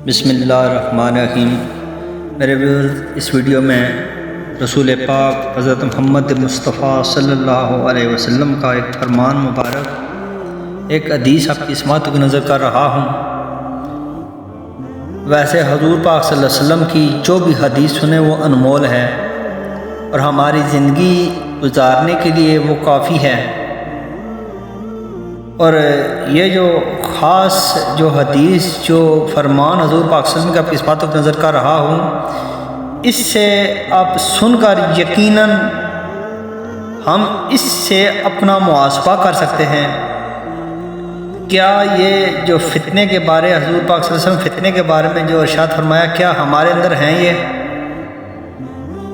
بسم اللہ الرحمن الرحیم۔ میرے ویورز، اس ویڈیو میں رسول پاک حضرت محمد مصطفیٰ صلی اللہ علیہ وسلم کا ایک فرمان مبارک، ایک حدیث آپ کی سماعت کو نظر کر رہا ہوں۔ ویسے حضور پاک صلی اللہ علیہ وسلم کی جو بھی حدیث سنے وہ انمول ہے اور ہماری زندگی گزارنے کے لیے وہ کافی ہے، اور یہ جو خاص جو حدیث جو فرمان حضور پاک صلی اللہ علیہ وسلم کی آپ کی اس باتوں پر نظر کر رہا ہوں، اس سے آپ سن کر یقیناً ہم اس سے اپنا محاسبہ کر سکتے ہیں۔ کیا یہ جو فتنے کے بارے حضور پاک صلی اللہ علیہ وسلم فتنے کے بارے میں جو ارشاد فرمایا، کیا ہمارے اندر ہیں یہ؟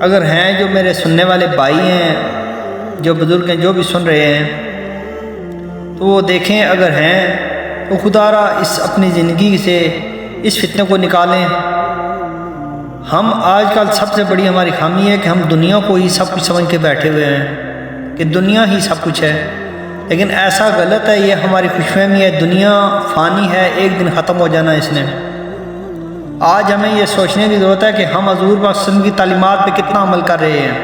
اگر ہیں جو میرے سننے والے بھائی ہیں، جو بزرگ ہیں، جو بھی سن رہے ہیں، تو وہ دیکھیں اگر ہیں تو خدا را اس اپنی زندگی سے اس فتنے کو نکالیں۔ ہم آج کل سب سے بڑی ہماری خامی ہے کہ ہم دنیا کو ہی سب کچھ سمجھ کے بیٹھے ہوئے ہیں کہ دنیا ہی سب کچھ ہے، لیکن ایسا غلط ہے، یہ ہماری خوش فہمی ہے۔ دنیا فانی ہے، ایک دن ختم ہو جانا اس نے۔ آج ہمیں یہ سوچنے کی ضرورت ہے کہ ہم حضور پاک صلی اللہ علیہ وسلم کی تعلیمات پہ کتنا عمل کر رہے ہیں،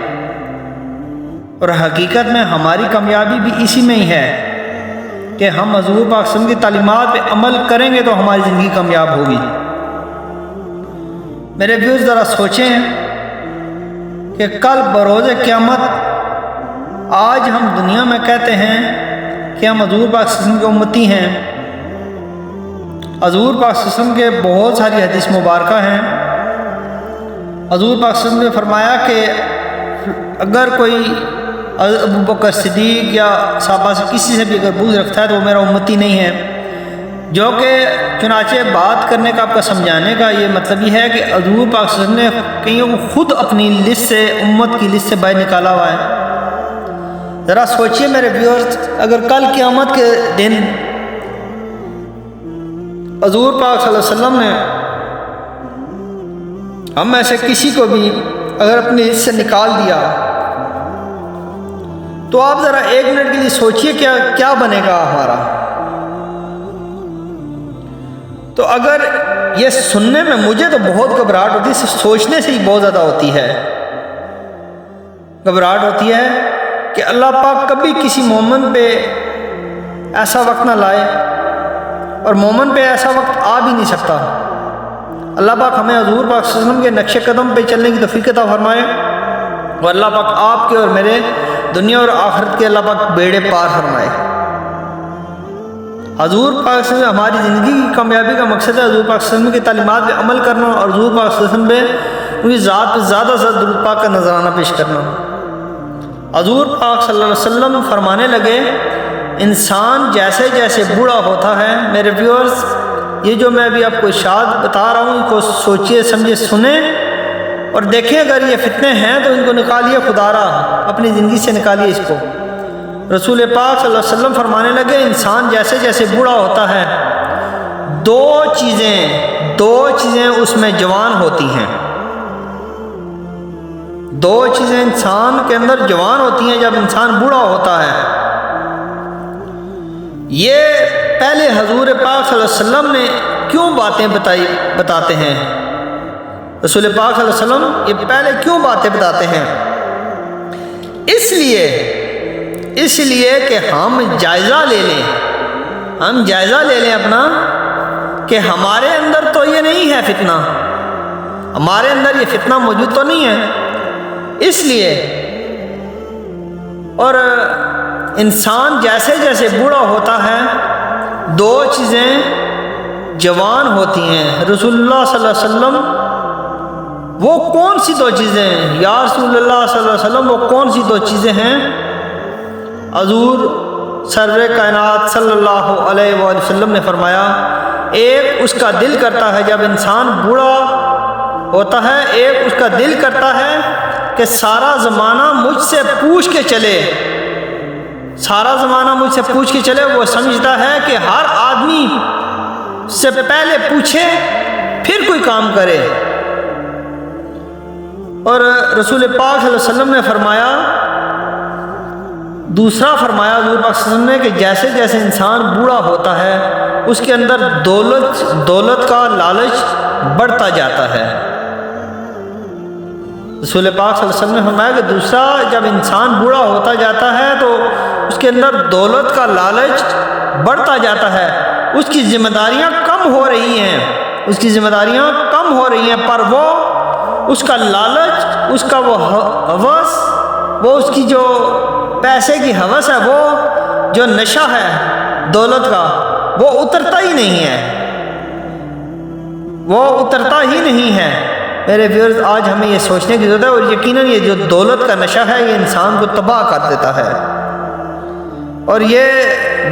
اور حقیقت میں ہماری کامیابی بھی اسی میں ہی ہے کہ ہم حضور پاک صلی اللہ علیہ وسلم کی تعلیمات پہ عمل کریں گے تو ہماری زندگی کامیاب ہوگی۔ میرے ویوز، ذرا سوچیں کہ کل بروز قیامت آج ہم دنیا میں کہتے ہیں کہ ہم حضور پاک صلی اللہ علیہ وسلم کے امتی ہیں۔ حضور پاک صلی اللہ علیہ وسلم کے بہت ساری حدیث مبارکہ ہیں۔ حضور پاک صلی اللہ علیہ وسلم نے فرمایا کہ اگر کوئی ابو بکر صدیق یا صحابہ سے کسی سے بھی اگر بغض رکھتا ہے تو وہ میرا امتی نہیں ہے، جو کہ چنانچہ بات کرنے کا، آپ کا سمجھانے کا یہ مطلب یہ ہے کہ حضور پاک صلی اللہ علیہ وسلم نے کئیوں کو خود اپنی لسٹ سے، امت کی لسٹ سے باہر نکالا ہوا ہے۔ ذرا سوچئے میرے ویورز، اگر کل قیامت کے دن حضور پاک صلی اللہ علیہ وسلم نے ہم میں سے کسی کو بھی اگر اپنی لسٹ سے نکال دیا تو آپ ذرا ایک منٹ کے لیے سوچئے کیا بنے گا ہمارا۔ تو اگر یہ سننے میں مجھے تو بہت گھبراہٹ ہوتی ہے، سوچنے سے ہی بہت زیادہ ہوتی ہے، گھبراہٹ ہوتی ہے کہ اللہ پاک کبھی کسی مومن پہ ایسا وقت نہ لائے، اور مومن پہ ایسا وقت آ بھی نہیں سکتا۔ اللہ پاک ہمیں حضور پاک صلی اللہ علیہ وسلم کے نقش قدم پہ چلنے کی توفیق عطا فرمائے، اور اللہ پاک آپ کے اور میرے دنیا اور آخرت کے اللہ پاک بیڑے پار فرمائے۔ حضور پاک صلی اللہ علیہ وسلم ہماری زندگی کی کامیابی کا مقصد ہے حضور پاک صلی اللہ علیہ وسلم کی تعلیمات پہ عمل کرنا، اور حضور پاک صلی اللہ علیہ وسلم پہ ان کی ذات پہ زیادہ سے زیادہ درود پاک کا نذرانہ پیش کرنا۔ حضور پاک صلی اللہ علیہ وسلم فرمانے لگے، انسان جیسے جیسے بوڑھا ہوتا ہے، میرے ویورز یہ جو میں ابھی آپ کو ارشاد بتا رہا ہوں، ان کو سوچئے سمجھے سنیں اور دیکھیں، اگر یہ فتنے ہیں تو ان کو نکالیے، خدا را اپنی زندگی سے نکالیے اس کو۔ رسول پاک صلی اللہ علیہ وسلم فرمانے لگے، انسان جیسے جیسے بوڑھا ہوتا ہے دو چیزیں اس میں جوان ہوتی ہیں۔ دو چیزیں انسان کے اندر جوان ہوتی ہیں جب انسان بوڑھا ہوتا ہے۔ یہ پہلے حضور پاک صلی اللہ علیہ وسلم نے کیوں باتیں بتاتے ہیں؟ رسول پاک صلی اللہ علیہ وسلم یہ پہلے کیوں باتیں بتاتے ہیں؟ اس لیے کہ ہم جائزہ لے لیں اپنا، کہ ہمارے اندر تو یہ نہیں ہے فتنہ، ہمارے اندر یہ فتنہ موجود تو نہیں ہے۔ اس لیے، اور انسان جیسے جیسے بوڑھا ہوتا ہے دو چیزیں جوان ہوتی ہیں۔ رسول اللہ صلی اللہ علیہ وسلم وہ کون سی دو چیزیں ہیں؟ یا رسول اللہ صلی اللہ علیہ وسلم وہ کون سی دو چیزیں ہیں؟ حضور سرور کائنات صلی اللہ علیہ وآلہ وسلم نے فرمایا، ایک اس کا دل کرتا ہے جب انسان بوڑھا ہوتا ہے، ایک اس کا دل کرتا ہے کہ سارا زمانہ مجھ سے پوچھ کے چلے، سارا زمانہ مجھ سے پوچھ کے چلے۔ وہ سمجھتا ہے کہ ہر آدمی سے پہلے پوچھے پھر کوئی کام کرے۔ اور رسول پاک صلی اللہ علیہ وسلم نے فرمایا، دوسرا فرمایا حضور پاک صلی اللہ علیہ وسلم نے کہ جیسے جیسے انسان بوڑھا ہوتا ہے اس کے اندر دولت کا لالچ بڑھتا جاتا ہے۔ رسول پاک صلی اللہ علیہ وسلم نے فرمایا کہ دوسرا، جب انسان بوڑھا ہوتا جاتا ہے تو اس کے اندر دولت کا لالچ بڑھتا جاتا ہے، اس کی ذمہ داریاں کم ہو رہی ہیں، اس کی ذمہ داریاں کم ہو رہی ہیں، پر وہ اس کا لالچ، اس کا وہ ہوس، وہ اس کی جو پیسے کی ہوس ہے، وہ جو نشہ ہے دولت کا، وہ اترتا ہی نہیں ہے، وہ اترتا ہی نہیں ہے۔ میرے ویورز، آج ہمیں یہ سوچنے کی ضرورت ہے، اور یقیناً یہ جو دولت کا نشہ ہے یہ انسان کو تباہ کر دیتا ہے۔ اور یہ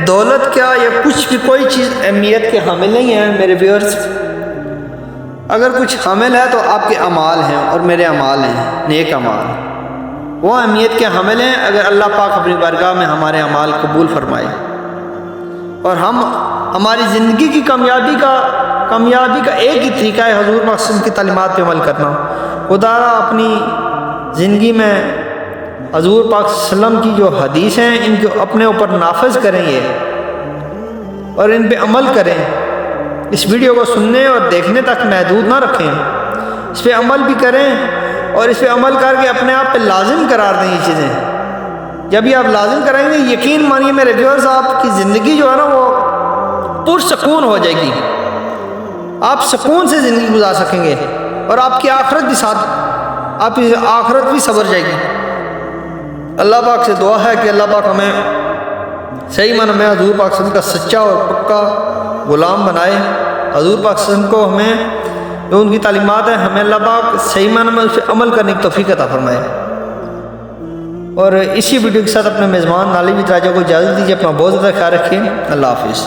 دولت کیا، یہ کچھ بھی کوئی چیز اہمیت کے حامل نہیں ہے میرے ویورز۔ اگر کچھ حامل ہے تو آپ کے اعمال ہیں اور میرے اعمال ہیں، نیک اعمال، وہ اہمیت کے حامل ہیں اگر اللہ پاک اپنی بارگاہ میں ہمارے اعمال قبول فرمائے، اور ہماری زندگی کی کامیابی کا ایک ہی طریقہ ہے حضور پاک صلی اللہ علیہ وسلم کی تعلیمات پہ عمل کرنا۔ خدا را اپنی زندگی میں حضور پاک صلی اللہ علیہ وسلم کی جو حدیث ہیں ان کو اپنے اوپر نافذ کریں گے اور ان پہ عمل کریں۔ اس ویڈیو کو سننے اور دیکھنے تک محدود نہ رکھیں، اس پہ عمل بھی کریں، اور اس پہ عمل کر کے اپنے آپ پہ لازم قرار دیں یہ چیزیں۔ جب یہ آپ لازم کریں گے، یقین مانیے میرے ویورز، آپ کی زندگی جو ہے نا وہ پرسکون ہو جائے گی، آپ سکون سے زندگی گزار سکیں گے، اور آپ کی آخرت بھی ساتھ، آپ کی آخرت بھی سنور جائے گی۔ اللہ پاک سے دعا ہے کہ اللہ پاک ہمیں صحیح معنی میں حضور پاک صلی اللہ علیہ وسلم کا سچا اور پکا غلام بنائے۔ حضور پاک صلی اللہ علیہ وسلم کو ہمیں جو ان کی تعلیمات ہیں، ہمیں اللہ پاک صحیح معنی میں اس پہ عمل کرنے کی توفیق عطا فرمائے۔ اور اسی ویڈیو کے ساتھ اپنے میزبان نالی بھی تراجہ کو اجازت دیجیے، اپنا بہت زیادہ خیال رکھیے۔ اللہ حافظ۔